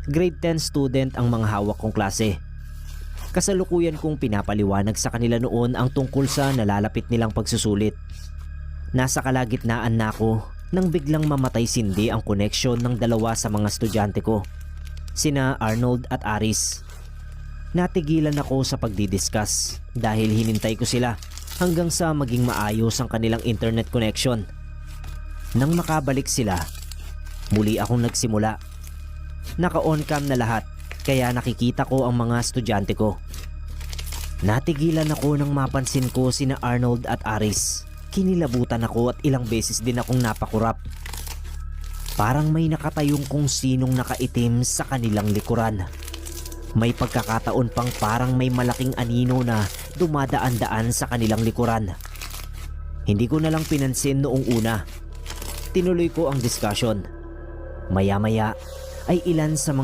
Grade 10 student ang mga hawak kong klase. Kasalukuyan kong pinapaliwanag sa kanila noon ang tungkol sa nalalapit nilang pagsusulit. Nasa kalagitnaan na ako nang biglang mamatay sindi ang koneksyon ng dalawa sa mga estudyante ko, sina Arnold at Aris. Natigilan ako sa pagdidiscuss dahil hinintay ko sila hanggang sa maging maayos ang kanilang internet connection. Nang makabalik sila, muli akong nagsimula. Naka-on cam na lahat kaya nakikita ko ang mga estudyante ko. Natigilan ako nang mapansin ko sina Arnold at Aris. Kinilabutan ako at ilang beses din akong napakurap. Parang may nakatayong kung sinong nakaitim sa kanilang likuran. May pagkakataon pang parang may malaking anino na dumadaan-daan sa kanilang likuran. Hindi ko na lang pinansin noong una. Tinuloy ko ang discussion. Maya-maya ay ilan sa mga